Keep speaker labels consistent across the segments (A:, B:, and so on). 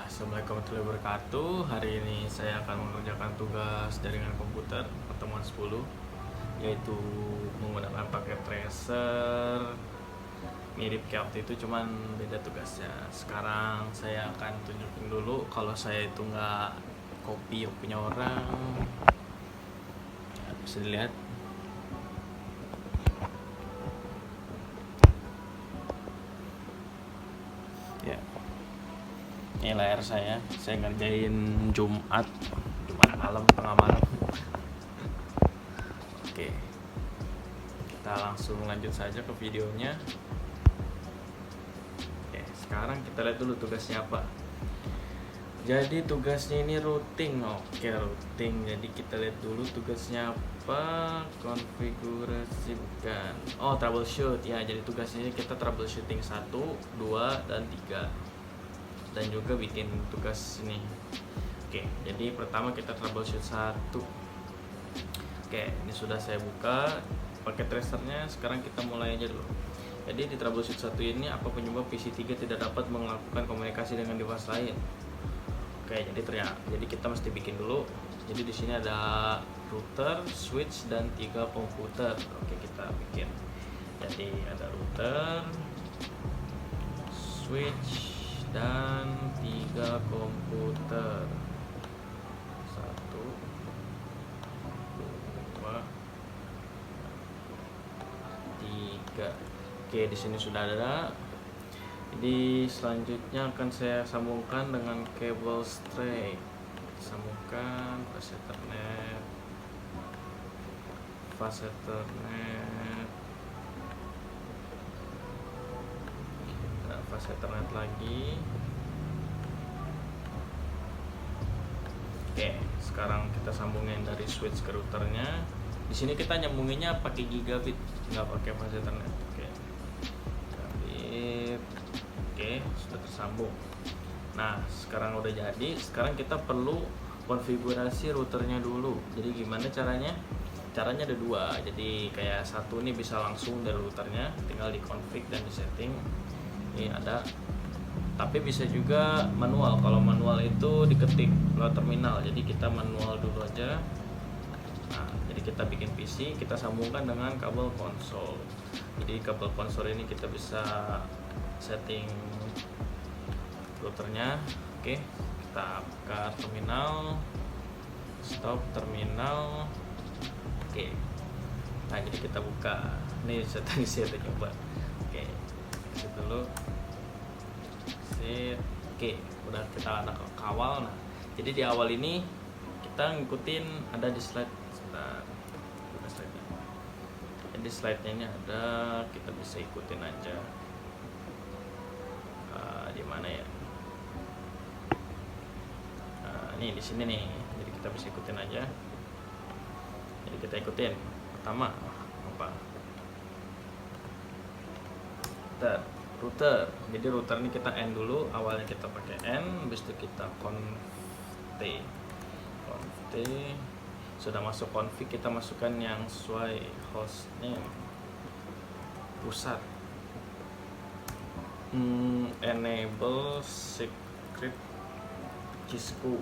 A: Assalamualaikum warahmatullahi wabarakatuh. Hari ini saya akan mengerjakan tugas jaringan komputer pertemuan 10, yaitu menggunakan paket tracer. Mirip kayak waktu itu, cuman beda tugasnya. Sekarang saya akan tunjukin dulu kalau saya itu nggak copy punya orang. Bisa dilihat. Ya, ini layar saya ngerjain Jumat malam, tengah malam. Oke, kita langsung lanjut saja ke videonya. Oke, sekarang kita lihat dulu tugasnya apa. Jadi tugasnya ini routing. Oke, routing. Jadi kita lihat dulu tugasnya apa. Konfigurasi bukan. Oh, troubleshoot. Ya, jadi tugasnya ini kita troubleshooting 1, 2, dan 3. Dan juga bikin tugas ini. Oke, jadi pertama kita troubleshoot 1. Oke, ini sudah saya buka paket tracernya. Sekarang kita mulai aja dulu. Jadi di troubleshoot 1 ini, apa penyebab PC3 tidak dapat melakukan komunikasi dengan device lain? Oke, jadi kita mesti bikin dulu. Jadi di sini ada router, switch, dan 3 komputer. Oke, kita bikin. Jadi ada router, switch, dan 3 komputer. 1, 2, 3. Oke, di sini sudah ada. Jadi selanjutnya akan saya sambungkan dengan kabel string. Sambungkan fast Ethernet, nah, fast Ethernet lagi. Oke, sekarang kita sambungin dari switch ke routernya. Di sini kita nyambunginnya pakai gigabit, nggak pakai fast Ethernet. Oke, gigabit. Oke, sudah tersambung. Nah, sekarang udah jadi. Sekarang kita perlu konfigurasi routernya dulu. Jadi gimana caranya? Caranya ada 2. Jadi kayak satu ini bisa langsung dari routernya, tinggal di config dan di setting. Ini ada. Tapi bisa juga manual. Kalau manual itu diketik lewat terminal. Jadi kita manual dulu aja. Nah, jadi kita bikin PC, kita sambungkan dengan kabel konsol. Jadi kabel konsol ini kita bisa setting routernya. Oke, kita buka terminal, stop terminal. Oke, nah jadi kita buka. Ini saya coba. Oke, kasih dulu. Set. Oke, udah kita ada kawal. Nah, jadi di awal ini kita ngikutin, ada di slide. Buka slide-nya. Jadi slide-nya ini ada, kita bisa ikutin aja. Di mana ya? Ini di sini nih. Jadi kita bisa ikutin aja. Jadi kita ikutin. Pertama apa? Router. Jadi router ini kita N dulu. Awalnya kita pakai N, habis itu kita conf T. Sudah masuk config, kita masukkan yang sesuai host name, pusat. Enable secret Cisco,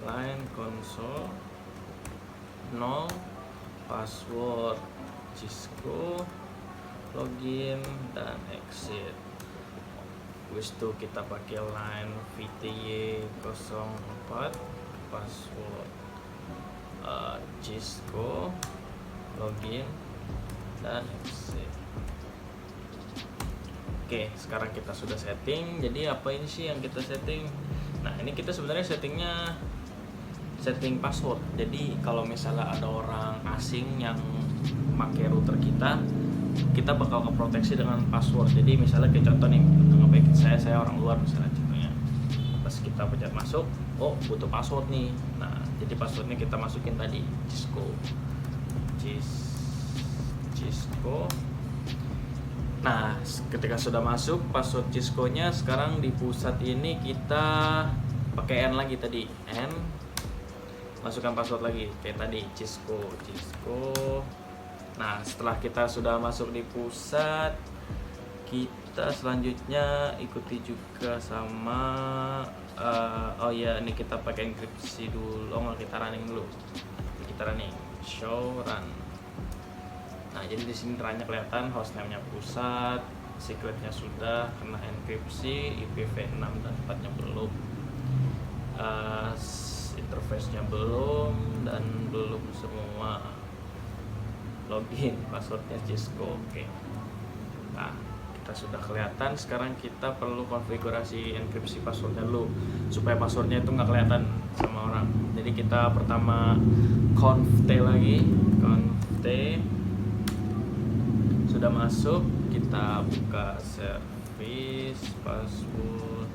A: line console 0, password Cisco, login dan exit. Habis itu kita pakai line VTY 04, password Cisco, login dan exit. Oke, sekarang kita sudah setting. Jadi apa ini sih yang kita setting? Nah, ini kita sebenarnya setting password. Jadi kalau misalnya ada orang asing yang pakai router kita bakal keproteksi dengan password. Jadi misalnya kayak contoh nih, ngebackin saya orang luar misalnya contohnya. Pas kita pencet masuk, oh butuh password nih. Nah, jadi passwordnya kita masukin tadi, Cisco. Nah, ketika sudah masuk password Cisco-nya, sekarang di pusat ini kita pakai N lagi tadi. N, masukkan password lagi kayak tadi, Cisco. Nah, setelah kita sudah masuk di pusat, kita kita selanjutnya ikuti juga sama oh ya, ini kita pakai enkripsi dulu. Oh nggak, kita running dulu. Kita running show run. Nah, jadi di sini terangnya kelihatan hostname-nya pusat, secretnya sudah kena enkripsi, IPv6 dan 4-nya belum, interface-nya belum, dan belum semua. Login, passwordnya Cisco. Oke. Nah, kita sudah kelihatan. Sekarang kita perlu konfigurasi enkripsi passwordnya dulu supaya passwordnya itu nggak kelihatan sama orang. Jadi kita pertama conft lagi, conft sudah masuk, kita buka service password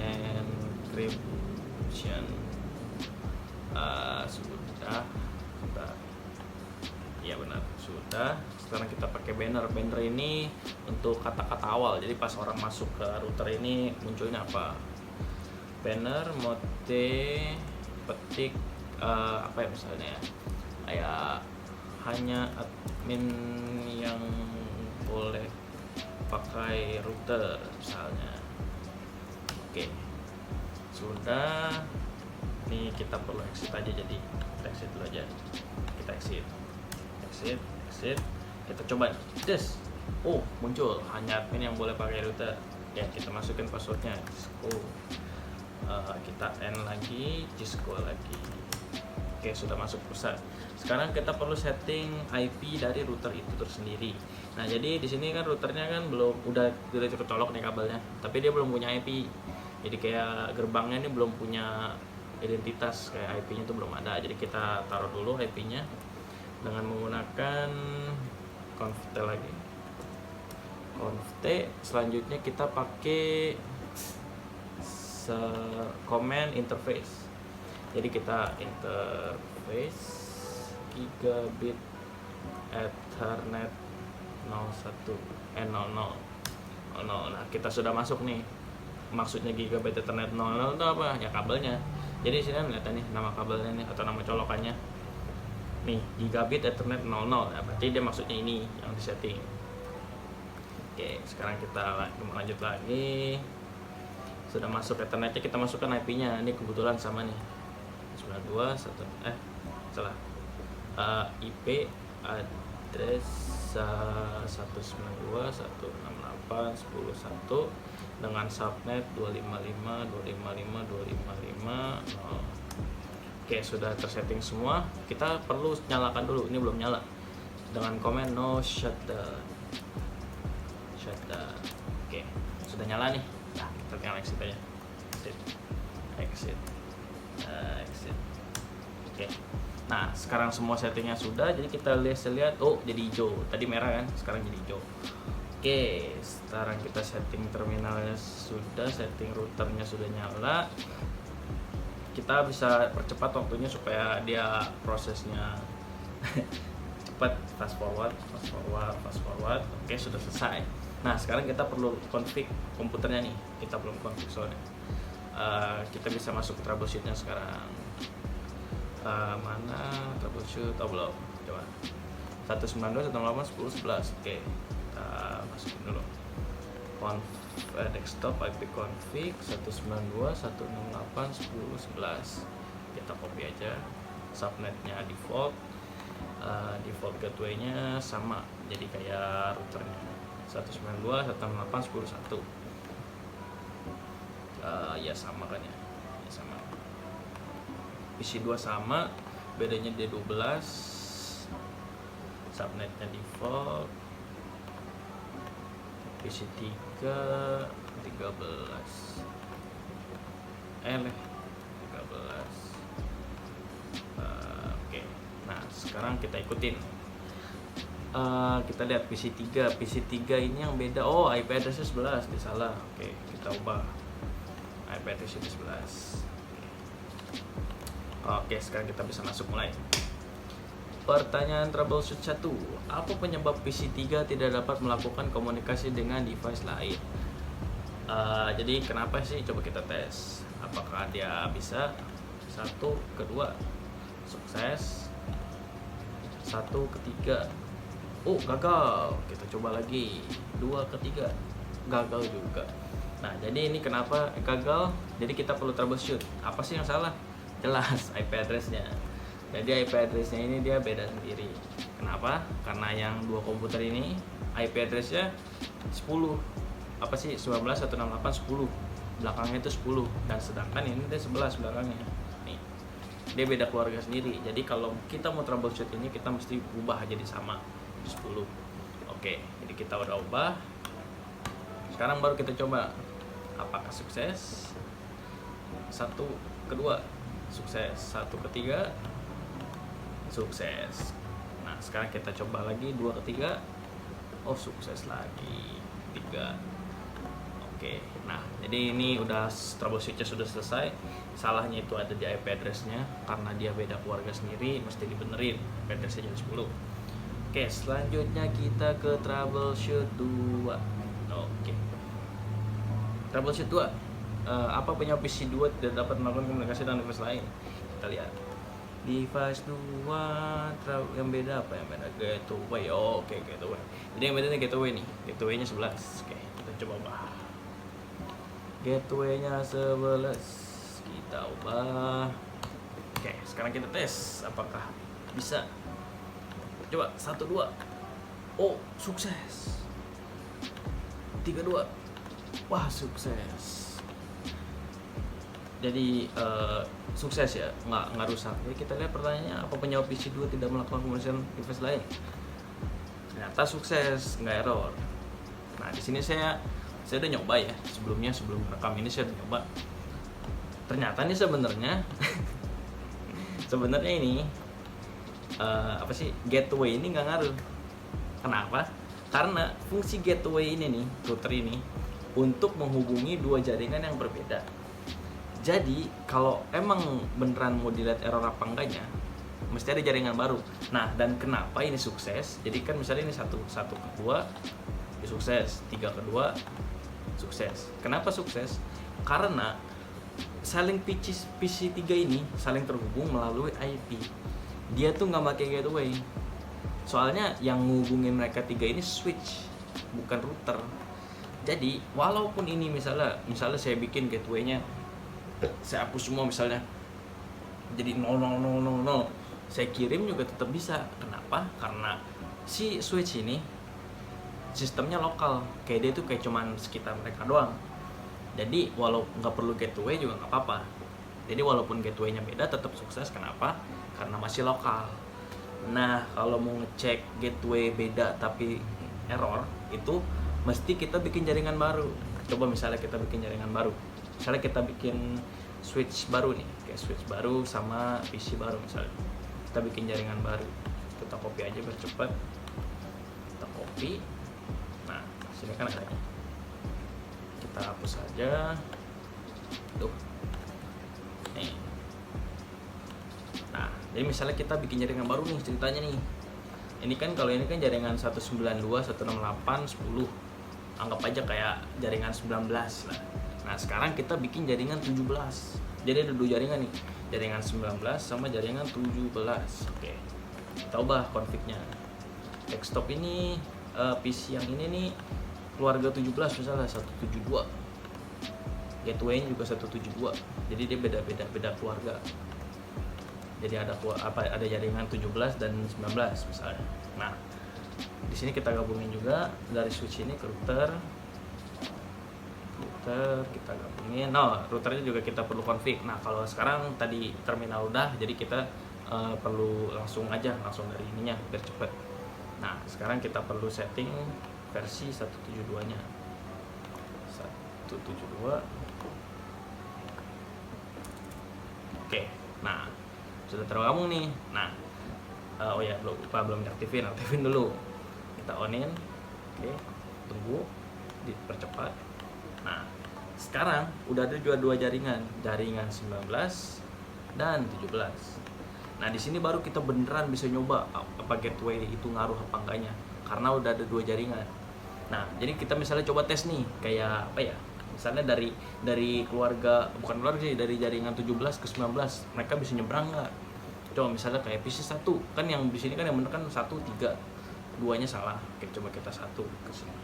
A: encryption. Sudah. Ya benar, sudah. Sekarang kita pakai banner. Banner ini untuk kata-kata awal. Jadi pas orang masuk ke router ini munculnya apa? Banner mode petik apa ya misalnya ya? Kayak hanya admin yang boleh pakai router misalnya. Oke. Sudah. Ini kita perlu exit aja, jadi kita exit dulu aja. Kita exit. Kita coba des. Oh, muncul hanya admin yang boleh pakai router. Ya, kita masukin passwordnya Cisco. Kita N lagi, Cisco lagi. Oke, sudah masuk pusat. Sekarang kita perlu setting IP dari router itu tersendiri. Nah, jadi di sini kan routernya kan udah kecolok nih kabelnya, tapi dia belum punya IP. Jadi kayak gerbangnya ini belum punya identitas, kayak IP-nya itu belum ada. Jadi kita taruh dulu IP-nya dengan menggunakan conft lagi. Conft, selanjutnya kita pakai command interface. Jadi kita interface gigabit Ethernet 00. Nah, kita sudah masuk nih. Maksudnya gigabit Ethernet 00 itu apa? Ya kabelnya. Jadi sini lihat nih nama kabelnya nih atau nama colokannya. Nih, gigabit Ethernet 00. Ya, berarti dia maksudnya ini yang disetting. Oke, sekarang kita lanjut lagi. Sudah masuk Ethernetnya, kita masukkan IP-nya. Ini kebetulan sama nih. 92 IP address 192.168.10.1 dengan subnet 255.255.255.0. Oke, sudah tersetting semua. Kita perlu nyalakan dulu. Ini belum nyala. Dengan command no shutdown. Oke, sudah nyala nih. Nah, kita tinggal exit aja. Exit. Oke. Nah, sekarang semua settingnya sudah. Jadi kita lihat. Oh, jadi hijau. Tadi merah kan? Sekarang jadi hijau. Oke, sekarang kita setting terminalnya sudah, setting routernya sudah nyala. Kita bisa percepat waktunya supaya dia prosesnya cepat, fast forward. Oke, sudah selesai. Nah, sekarang kita perlu config komputernya nih. Kita belum config soalnya. Kita bisa masuk ke troubleshootnya sekarang. Mana troubleshoot? Oh, belum. Coba 192.168.10.11. Oke, kita masukin dulu. Desktop IP config 192.168.10.11. Kita copy aja. Subnetnya default. Default gateway-nya sama, jadi kayak routernya 192.168.10.1. Ya sama kan ya? Ya sama. PC2 sama, bedanya D12. Subnetnya default. PC3 13. 13. Oke. Nah, sekarang kita ikutin. Kita lihat PC3 ini yang beda. Oh, IP address-nya 11, dia salah. Oke, kita ubah. IP address-nya 11. Oke, sekarang kita bisa masuk mulai. Pertanyaan troubleshoot 1. Apa penyebab PC3 tidak dapat melakukan komunikasi dengan device lain? Jadi kenapa sih? Coba kita tes. Apakah dia bisa? 1, kedua, sukses. 1, ketiga, Oh, gagal. Kita coba lagi. 2 ketiga. Gagal juga. Nah, jadi ini kenapa gagal? Jadi kita perlu troubleshoot. Apa sih yang salah? Jelas IP address-nya. Jadi IP address-nya ini dia beda sendiri. Kenapa? Karena yang dua komputer ini IP address-nya 10. Apa sih? 19 168 10. Belakangnya itu 10 dan sedangkan ini dia 11 belakangnya. Nih. Dia beda keluarga sendiri. Jadi kalau kita mau troubleshoot ini kita mesti ubah jadi sama 10. Oke, jadi kita udah ubah. Sekarang baru kita coba apakah sukses. 1 kedua sukses, 1 ketiga sukses. Nah, sekarang kita coba lagi 2 ketiga. Oh, sukses lagi. 3. Oke. Nah, jadi ini udah troubleshootnya sudah selesai. Salahnya itu ada di IP address-nya karena dia beda keluarga sendiri, mesti dibenerin IP address-nya jadi 10. Oke, selanjutnya kita ke troubleshoot 2. Oke. Troubleshoot 2. Apa punya PC 2 tidak dapat melakukan komunikasi dengan device lain? Kita lihat. Device 2 yang beda apa yang beda? Gateway. Oh, oke, gateway. Jadi yang bedanya gateway nih. Gateway-nya 11. Oke, kita coba ubah. Gateway-nya 11. Kita ubah. Oke, sekarang kita tes apakah bisa. Coba 1 2. Oh, sukses. 3 2. Wah, sukses. Jadi sukses ya, nggak rusak. Jadi kita lihat pertanyaannya, apa penyebab PC 2 tidak melakukan komunikasi device lain? Ternyata sukses, nggak error. Nah, di sini saya udah nyoba ya sebelum rekam ini saya udah nyoba. Ternyata ini sebenarnya ini apa sih, gateway ini nggak ngaruh. Kenapa? Karena fungsi gateway ini nih, router ini untuk menghubungi dua jaringan yang berbeda. Jadi kalau emang beneran mau dilihat error apa enggaknya, mesti ada jaringan baru. Nah, dan kenapa ini sukses? Jadi kan misalnya ini satu kedua sukses, 3 kedua sukses. Kenapa sukses? Karena saling PC 3 ini saling terhubung melalui IP. Dia tuh nggak pakai gateway. Soalnya yang menghubungi mereka 3 ini switch, bukan router. Jadi walaupun ini misalnya saya bikin gateway-nya, saya hapus semua misalnya jadi 00000, saya kirim juga tetap bisa. Kenapa? Karena si switch ini sistemnya lokal, kayak dia tuh kayak cuman sekitar mereka doang. Jadi walau nggak perlu gateway juga nggak apa-apa. Jadi walaupun gateway-nya beda tetap sukses. Kenapa? Karena masih lokal. Nah, kalau mau ngecek gateway beda tapi error, itu mesti kita bikin jaringan baru. Coba misalnya kita bikin jaringan baru. Misalnya kita bikin switch baru nih, kayak switch baru sama PC baru misalnya. Kita bikin jaringan baru. Kita copy aja biar cepat. Kita copy. Nah, sini kan ada. Kita hapus saja. Tuh. Nih. Nah, jadi misalnya kita bikin jaringan baru nih ceritanya nih. Ini kan kalau ini kan jaringan 192, 168, 10. Anggap aja kayak jaringan 19 lah. Nah, sekarang kita bikin jaringan 17. Jadi ada 2 jaringan nih. Jaringan 19 sama jaringan 17. Oke. Kita ubah config-nya. Desktop ini PC yang ini nih keluarga 17 misalnya 172. Gateway-nya juga 172. Jadi dia beda keluarga. Jadi ada jaringan 17 dan 19 misalnya. Nah, di sini kita gabungin juga dari switch ini ke router kita gabungin. Nah, routernya juga kita perlu config. Nah, kalau sekarang tadi terminal udah, jadi kita perlu langsung dari ininya biar cepet. Nah, sekarang kita perlu setting versi 172-nya. 172. Oke. Nah, sudah tergabung nih. Nah, oh ya, belum diaktifin. Aktifin dulu. Kita onin. Oke. Tunggu dipercepat. Nah, sekarang udah ada juga 2 jaringan 19 dan 17. Nah, di sini baru kita beneran bisa nyoba apa gateway itu ngaruh apa enggaknya, karena udah ada 2 jaringan. Nah, jadi kita misalnya coba tes nih, kayak apa ya? Misalnya dari dari jaringan 17 ke 19, mereka bisa nyebrang nggak? Coba misalnya kayak PC 1, kan yang di sini kan yang bener kan 1 3. duanya salah. Oke, coba kita satu ke sini.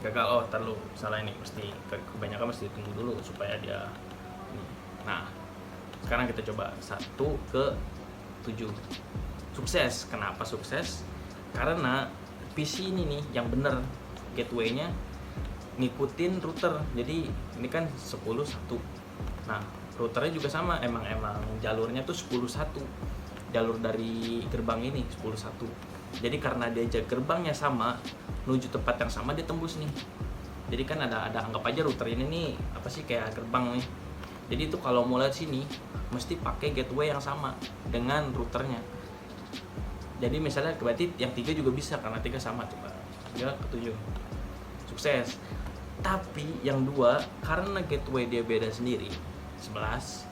A: Gagal. Oh, terlalu salah ini. Mesti kebanyakan mesti tunggu dulu supaya dia ini. Nah, sekarang kita coba 1 ke 7. Sukses. Kenapa sukses? Karena PC ini nih yang bener gateway-nya ngikutin router. Jadi ini kan 10.1. Nah, routernya juga sama, emang jalurnya tuh 10.1. Jalur dari gerbang ini 10.1. Jadi karena dia gerbangnya sama, menuju tempat yang sama, dia tembus nih. Jadi kan ada anggap aja router ini nih apa sih, kayak gerbang nih. Jadi itu kalau mau lihat sini mesti pakai gateway yang sama dengan routernya. Jadi misalnya berarti yang 3 juga bisa karena 3 sama. Coba 3 ke 7. Sukses. Tapi yang 2 karena gateway dia beda sendiri 11,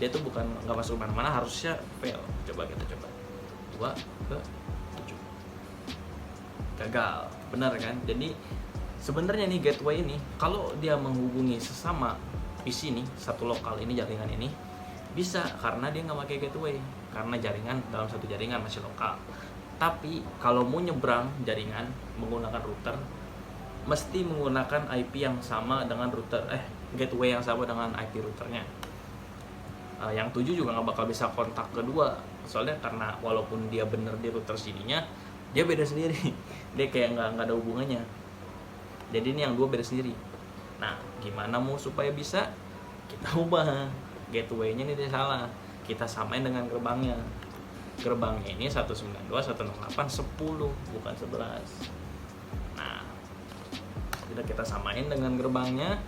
A: dia tuh bukan nggak masuk mana-mana, harusnya fail. Coba kita coba 2 ke 7. Gagal. Benar kan? Jadi sebenarnya nih gateway ini kalau dia menghubungi sesama PC nih, satu lokal ini, jaringan ini bisa karena dia nggak pakai gateway, karena jaringan dalam satu jaringan masih lokal. Tapi kalau mau nyebrang jaringan menggunakan router, mesti menggunakan IP yang sama dengan router, gateway yang sama dengan IP routernya. Yang 7 juga nggak bakal bisa kontak kedua, soalnya karena walaupun dia bener di router sininya, dia beda sendiri. Dia kayak nggak ada hubungannya. Jadi ini yang 2 beda sendiri. Nah, gimana mau supaya bisa? Kita ubah gateway-nya, ini dia salah. Kita samain dengan gerbangnya. Gerbangnya ini 192.168.10, bukan 11. Nah, sudah kita samain dengan gerbangnya,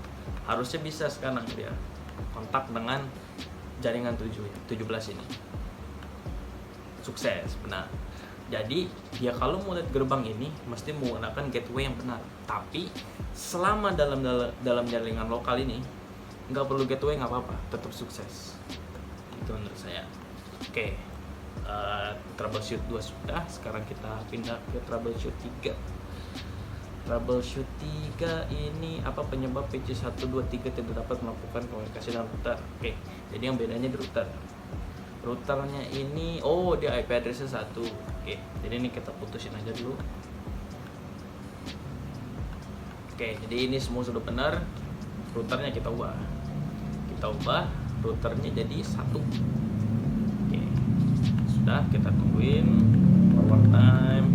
A: harusnya bisa sekarang dia kontak dengan jaringan 17 ini. Sukses, benar. Jadi dia kalau mau lihat gerbang ini mesti menggunakan gateway yang benar. Tapi selama dalam jaringan lokal ini nggak perlu gateway, nggak apa-apa, tetap sukses. Itu menurut saya. Oke, troubleshoot 2 sudah. Sekarang kita pindah ke troubleshoot 3. Troubleshoot 3 ini apa penyebab PC 123 tidak dapat melakukan komunikasi dengan router. Oke, jadi yang bedanya di router. Routernya ini, dia IP address-nya 1. Oke, jadi ini kita putusin aja dulu. Oke, jadi ini semua sudah benar. Routernya kita ubah. Routernya jadi 1. Oke, sudah, kita tungguin forward time.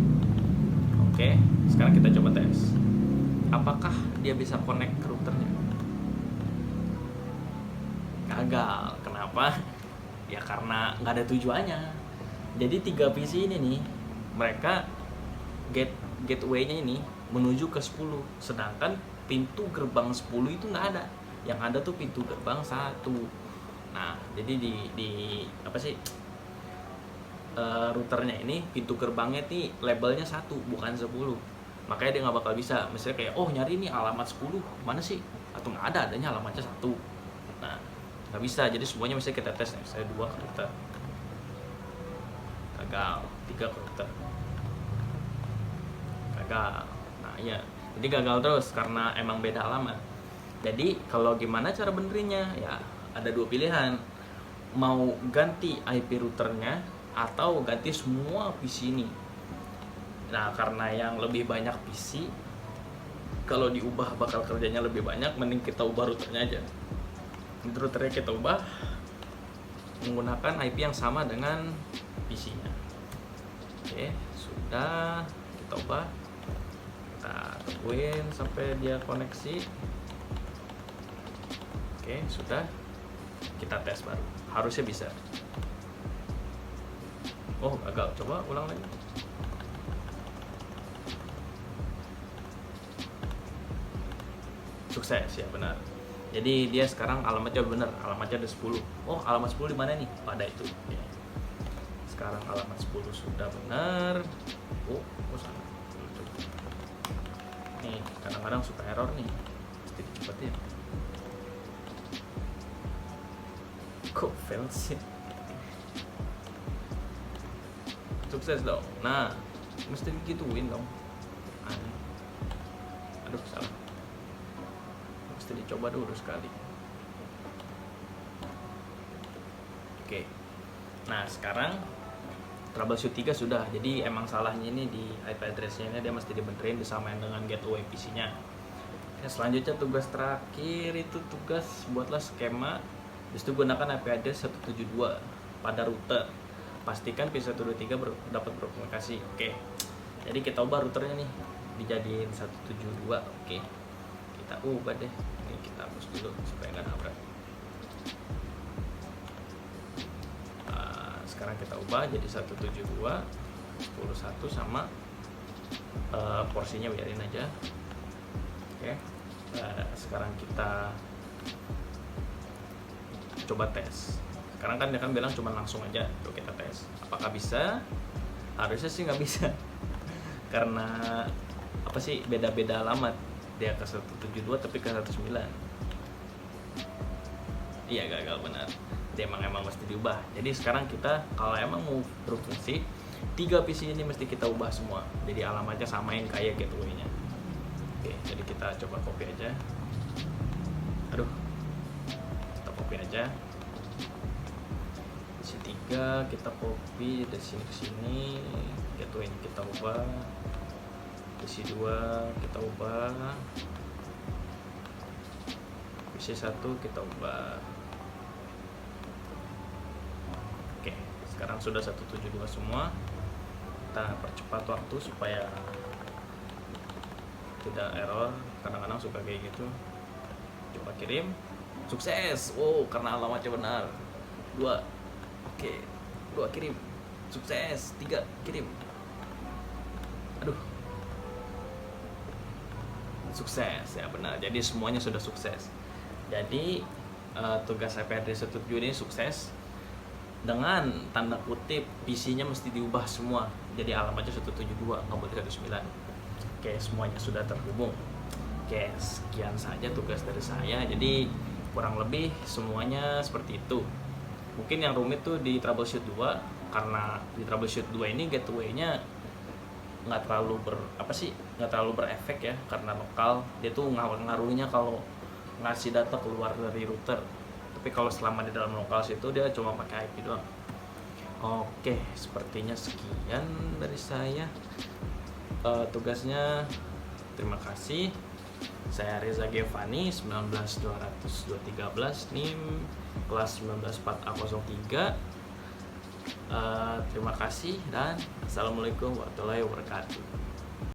A: Oke, sekarang kita coba tes. Apakah dia bisa connect ke routernya? Gagal. Kenapa? Ya karena nggak ada tujuannya. Jadi 3 PC ini nih, mereka gateway-nya ini menuju ke 10, sedangkan pintu gerbang 10 itu nggak ada. Yang ada tuh pintu gerbang 1. Nah, jadi di apa sih, routernya ini pintu gerbangnya nih labelnya 1 bukan 10. Makanya dia nggak bakal bisa. Misalnya kayak nyari ini alamat 10 mana sih, atau nggak ada, adanya alamatnya 1. Nah, nggak bisa. Jadi semuanya misalnya kita tes nih, saya 2 ke router, gagal. 3 ke router, gagal. Nah ya, jadi gagal terus karena emang beda alamat. Jadi kalau gimana cara benerinnya? Ya ada 2 pilihan, mau ganti IP routernya atau ganti semua PC ini. Nah, karena yang lebih banyak PC, kalau diubah bakal kerjanya lebih banyak, mending kita ubah routernya aja. Routernya kita ubah menggunakan IP yang sama dengan PC-nya. Oke, sudah, kita ubah. Kita tungguin sampai dia koneksi. Oke, sudah. Kita tes baru. Harusnya bisa. Gagal. Coba ulang lagi. Sukses ya, benar. Jadi dia sekarang alamatnya benar, alamatnya ada 10. Alamat 10 di mana nih? Pada itu. Ya. Sekarang alamat 10 sudah benar. Salah. Nih, kadang-kadang suka error nih. Mesti dicepetin. Kok fail sih? Sukses dong. Nah, mesti digituin dong. Aduh, salah. Mesti dicoba dulu sekali. Oke. Nah, sekarang troubleshoot 3 sudah. Jadi emang salahnya ini di IP address-nya ini, dia mesti dibenerin disamain dengan gateway PC-nya. Selanjutnya tugas terakhir itu tugas buatlah skema. Habis itu gunakan IP address 172 pada router. Pastikan P123 dapat berkomunikasi. Oke. Jadi kita ubah routernya nih dijadiin 172. Oke. Kita ubah deh. Ini kita hapus dulu supaya nggak nabrak. Sekarang kita ubah jadi 172 10.1 sama porsinya biarin aja. Oke. Sekarang kita coba tes. Sekarang kan dia kan bilang cuma langsung aja. Tuh kita tes. Apakah bisa? Harusnya sih nggak bisa. Karena apa sih, beda-beda alamat. Dia ke 172 tapi ke 109. Iya, gagal benar. Dia emang mesti diubah. Jadi sekarang kita kalau emang mau berfungsi 3 PC ini mesti kita ubah semua. Jadi alamatnya samain kayak gateway-nya. Oke, jadi kita coba copy aja. Aduh, kita copy aja. Isi 3 kita copy dari sini ke sini. Gateway-nya kita ubah. Isi 2 kita ubah. Isi 1 kita ubah. Oke, sekarang sudah 172 semua. Kita percepat waktu supaya tidak error, kadang-kadang suka kayak gitu. Coba kirim, sukses. Wow, karena alamatnya benar. 2, oke, 2 kirim, sukses. 3 kirim, aduh, sukses ya, benar. Jadi semuanya sudah sukses. Jadi tugas IP address 172 ini sukses. Dengan tanda kutip PC-nya mesti diubah semua. Jadi alamatnya 172, nggak boleh 109. Oke, semuanya sudah terhubung. Oke, sekian saja tugas dari saya. Jadi kurang lebih semuanya seperti itu. Mungkin yang rumit tuh di troubleshoot 2, karena di troubleshoot 2 ini gateway-nya nggak terlalu berefek ya, karena lokal. Dia tuh ngaruhnya kalau ngasih data keluar dari router. Tapi kalau selama di dalam lokal situ dia cuma pakai IP doang. Oke, sepertinya sekian dari saya. Tugasnya, terima kasih. Saya Reza Gevani, 19200213, NIM kelas 194A03. Terima kasih dan assalamualaikum warahmatullahi wabarakatuh.